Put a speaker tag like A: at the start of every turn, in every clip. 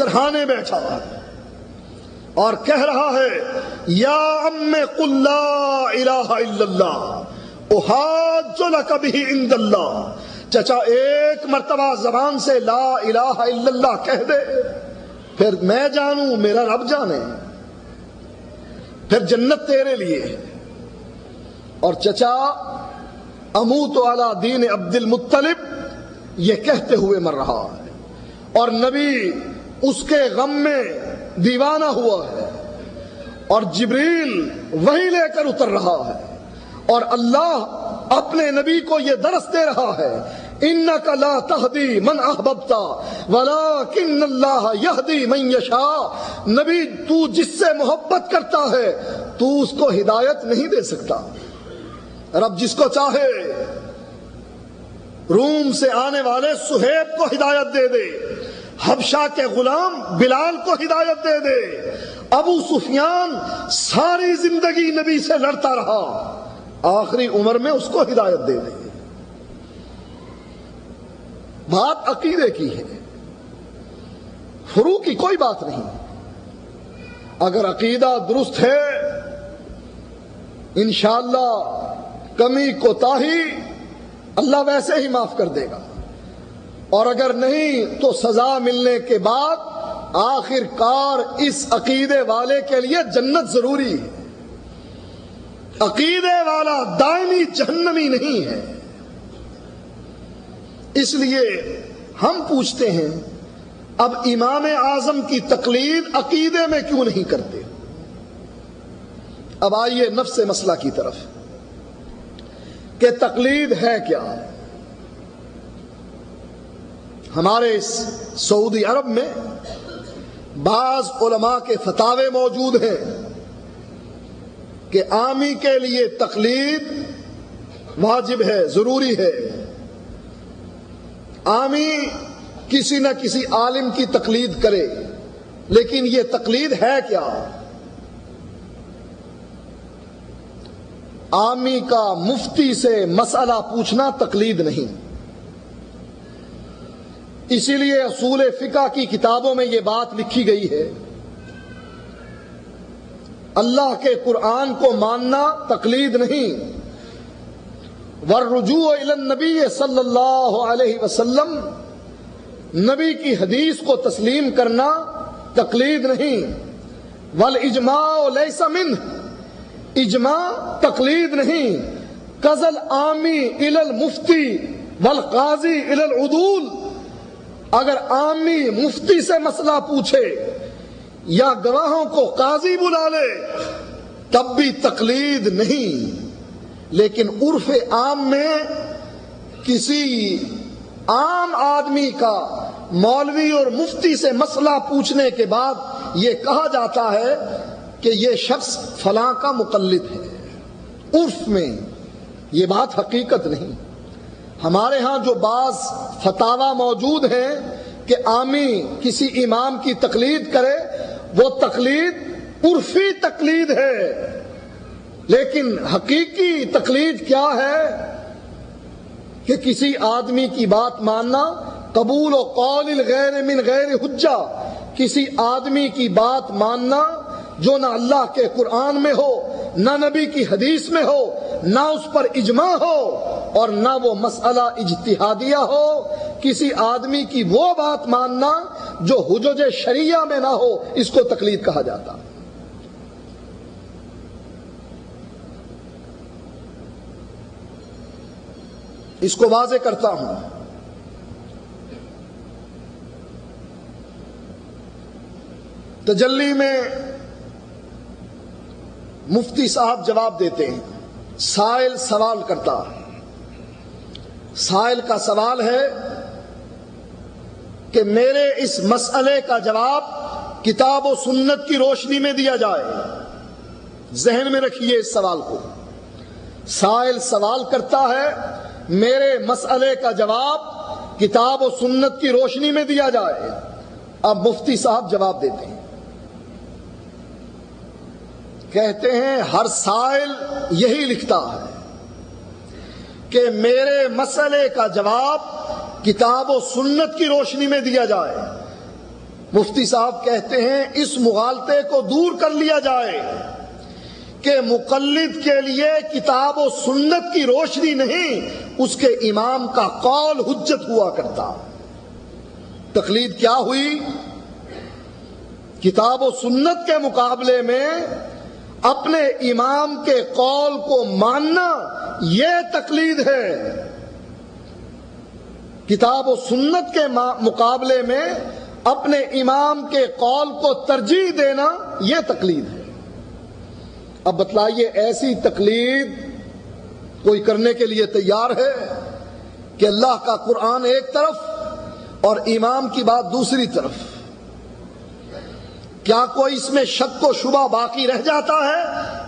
A: سرہانے بیٹھا اور کہہ رہا ہے یا ام قل لا الہ الا اللہ احاج لک بہ عند اللہ، چچا ایک مرتبہ زبان سے لا الہ الا اللہ کہہ دے، پھر میں جانوں میرا رب جانے، پھر جنت تیرے لیے ہے۔ اور چچا اموت علی دین عبد المطلب یہ کہتے ہوئے مر رہا ہے، اور نبی اس کے غم میں دیوانہ ہوا ہے، اور جبریل وہی لے کر اتر رہا ہے، اور اللہ اپنے نبی کو یہ درس دے رہا ہے انک لا تہدی من احببت ولکن اللہ یہدی من یشاء۔ نبی تو جس سے محبت کرتا ہے تو اس کو ہدایت نہیں دے سکتا، رب جس کو چاہے روم سے آنے والے سہیب کو ہدایت دے دے، حبشہ کے غلام بلال کو ہدایت دے دے، ابو سفیان ساری زندگی نبی سے لڑتا رہا، آخری عمر میں اس کو ہدایت دے دے۔ بات عقیدے کی ہے، فروع کی کوئی بات نہیں۔ اگر عقیدہ درست ہے انشاءاللہ کمی کوتاہی اللہ ویسے ہی معاف کر دے گا، اور اگر نہیں تو سزا ملنے کے بعد آخر کار اس عقیدے والے کے لیے جنت ضروری ہے۔ عقیدے والا دائمی جہنمی نہیں ہے۔ اس لیے ہم پوچھتے ہیں اب امام اعظم کی تقلید عقیدے میں کیوں نہیں کرتے؟ اب آئیے نفس مسئلہ کی طرف کہ تقلید ہے کیا۔ ہمارے اس سعودی عرب میں بعض علماء کے فتاوے موجود ہیں کہ عامی کے لیے تقلید واجب ہے، ضروری ہے، عامی کسی نہ کسی عالم کی تقلید کرے، لیکن یہ تقلید ہے کیا؟ عامی کا مفتی سے مسئلہ پوچھنا تقلید نہیں۔ اسی لیے اصول فقہ کی کتابوں میں یہ بات لکھی گئی ہے اللہ کے قرآن کو ماننا تقلید نہیں، والرجوع الی النبی صلی اللہ علیہ وسلم، نبی کی حدیث کو تسلیم کرنا تقلید نہیں، والاجماع لیس منہ، اجماع تقلید نہیں، قضل عامی الی المفتی والقاضی الی العدول، اگر عامی مفتی سے مسئلہ پوچھے یا گواہوں کو قاضی بلا لے تب بھی تقلید نہیں، لیکن عرف عام میں کسی عام آدمی کا مولوی اور مفتی سے مسئلہ پوچھنے کے بعد یہ کہا جاتا ہے کہ یہ شخص فلاں کا مقلد ہے، عرف میں یہ بات حقیقت نہیں۔ ہمارے ہاں جو بعض فتاوی موجود ہیں کہ عامی کسی امام کی تقلید کرے، وہ تقلید عرفی تقلید ہے، لیکن حقیقی تقلید کیا ہے کہ کسی آدمی کی بات ماننا، قبول و قول الغیر من غیر حجہ، کسی آدمی کی بات ماننا جو نہ اللہ کے قرآن میں ہو، نہ نبی کی حدیث میں ہو، نہ اس پر اجماع ہو، اور نہ وہ مسئلہ اجتہادیہ ہو، کسی آدمی کی وہ بات ماننا جو حجج شریعہ میں نہ ہو، اس کو تقلید کہا جاتا۔ اس کو واضح کرتا ہوں، تجلی میں مفتی صاحب جواب دیتے ہیں، سائل سوال کرتا ہے، سائل کا سوال ہے کہ میرے اس مسئلے کا جواب کتاب و سنت کی روشنی میں دیا جائے۔ ذہن میں رکھیے اس سوال کو، سائل سوال کرتا ہے میرے مسئلے کا جواب کتاب و سنت کی روشنی میں دیا جائے۔ اب مفتی صاحب جواب دیتے ہیں، کہتے ہیں ہر سائل یہی لکھتا ہے کہ میرے مسئلے کا جواب کتاب و سنت کی روشنی میں دیا جائے۔ مفتی صاحب کہتے ہیں اس مغالطے کو دور کر لیا جائے کہ مقلد کے لیے کتاب و سنت کی روشنی نہیں، اس کے امام کا قول حجت ہوا کرتا۔ تقلید کیا ہوئی؟ کتاب و سنت کے مقابلے میں اپنے امام کے قول کو ماننا یہ تقلید ہے۔ کتاب و سنت کے مقابلے میں اپنے امام کے قول کو ترجیح دینا یہ تقلید ہے۔ اب بتلائیے ایسی تقلید کوئی کرنے کے لیے تیار ہے کہ اللہ کا قرآن ایک طرف اور امام کی بات دوسری طرف؟ کیا کوئی اس میں شک و شبہ باقی رہ جاتا ہے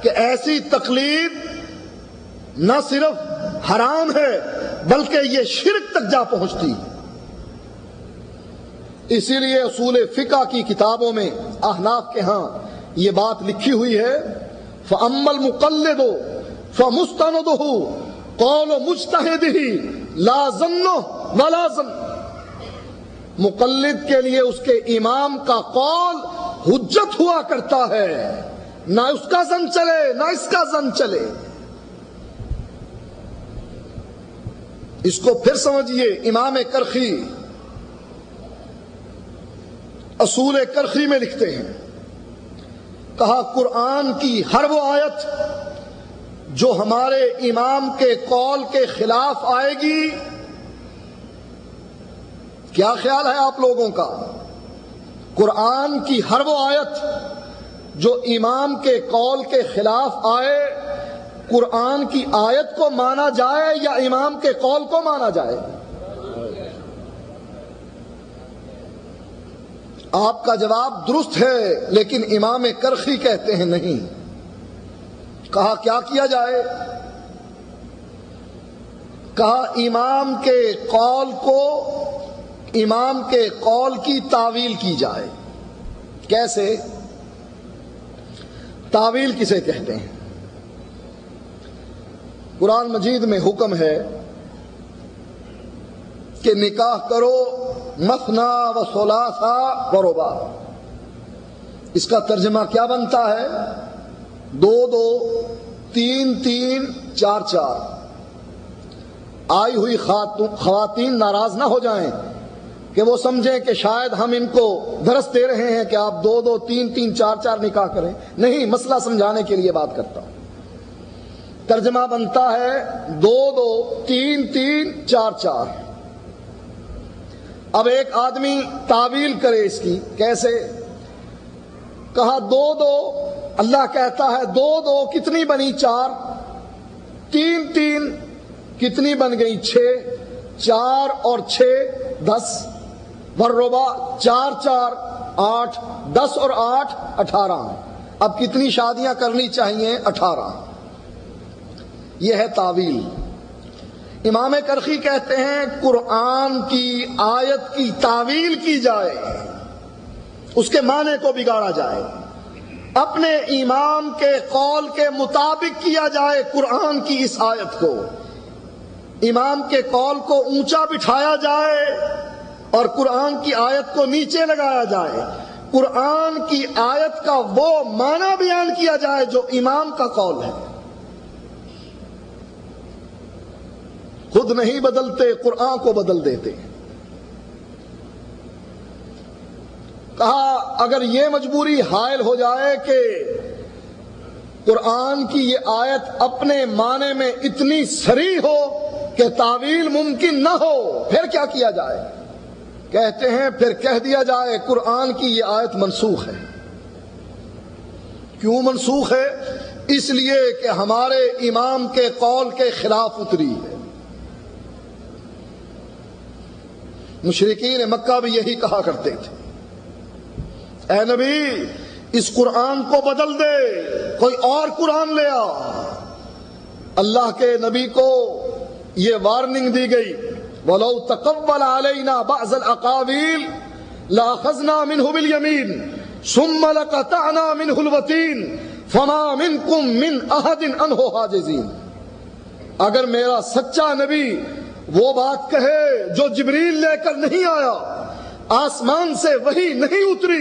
A: کہ ایسی تقلید نہ صرف حرام ہے بلکہ یہ شرک تک جا پہنچتی؟ اسی لیے اصول فقہ کی کتابوں میں احناف کے ہاں یہ بات لکھی ہوئی ہے، فَأَمَّا الْمُقَلِّدُ فَمُسْتَنَدُهُ قَوْلُ مُجْتَهِدِهِ لَا ظَنُّهُ وَلَا ظَنُّ۔ مقلد کے لیے اس کے امام کا قول حجت ہوا کرتا ہے، نہ اس کا زن چلے نہ اس کا زن چلے۔ اس کو پھر سمجھیے، امام کرخی اصول کرخی میں لکھتے ہیں، کہا قرآن کی ہر وہ آیت جو ہمارے امام کے قول کے خلاف آئے گی، کیا خیال ہے آپ لوگوں کا؟ قرآن کی ہر وہ آیت جو امام کے قول کے خلاف آئے، قرآن کی آیت کو مانا جائے یا امام کے قول کو مانا جائے؟ آپ کا جواب درست ہے، لیکن امام کرخی کہتے ہیں نہیں۔ کہا کیا کیا جائے؟ کہا امام کے قول کی تعویل کی جائے۔ کیسے؟ تعویل کسے کہتے ہیں؟ قرآن مجید میں حکم ہے کہ نکاح کرو مثنا و ثلاثا و رباع۔ اس کا ترجمہ کیا بنتا ہے؟ 2-2 3-3 4-4۔ آئی ہوئی خواتین ناراض نہ ہو جائیں کہ وہ سمجھیں کہ شاید ہم ان کو درس دے رہے ہیں کہ آپ 2-2 3-3 4-4 نکاح کریں۔ نہیں، مسئلہ سمجھانے کے لیے بات کرتا ہوں۔ ترجمہ بنتا ہے 2-2 3-3 4-4۔ اب ایک آدمی تعویل کرے اس کی، کیسے؟ کہا 2-2، اللہ کہتا ہے 2-2 کتنی بنی؟ 4۔ 3-3 کتنی بن گئی؟ 6۔ 4 اور 6 10۔ والرباع 4-4 8۔ 10 اور 8 18۔ اب کتنی شادیاں کرنی چاہیے؟ 18۔ یہ ہے تعویل۔ امام کرخی کہتے ہیں قرآن کی آیت کی تعویل کی جائے، اس کے معنی کو بگاڑا جائے، اپنے امام کے قول کے مطابق کیا جائے قرآن کی اس آیت کو، امام کے قول کو اونچا بٹھایا جائے اور قرآن کی آیت کو نیچے لگایا جائے، قرآن کی آیت کا وہ معنی بیان کیا جائے جو امام کا قول ہے۔ خود نہیں بدلتے، قرآن کو بدل دیتے۔ کہا اگر یہ مجبوری حائل ہو جائے کہ قرآن کی یہ آیت اپنے معنی میں اتنی صریح ہو کہ تعویل ممکن نہ ہو، پھر کیا کیا جائے؟ کہتے ہیں پھر کہہ دیا جائے قرآن کی یہ آیت منسوخ ہے۔ کیوں منسوخ ہے؟ اس لیے کہ ہمارے امام کے قول کے خلاف اتری ہے۔ مشرکین مکہ بھی یہی کہا کرتے تھے، اے نبی اس قرآن کو بدل دے، کوئی اور قرآن لے آ۔ اللہ کے نبی کو یہ وارننگ دی گئی، وَلَوْ تَقَوَّلَ عَلَيْنَا بَعْضَ الْأَقَاوِيلِ لَأَخَذْنَا مِنْهُ بِالْيَمِينِ ثُمَّ لَقَطَعْنَا مِنْهُ الْوَتِينَ فَمَا مِنْكُمْ مِنْ أَحَدٍ عَنْهُ حَاجِزِينَ۔ اگر میرا سچا نبی وہ بات کہے جو جبریل لے کر نہیں آیا، آسمان سے وحی نہیں اتری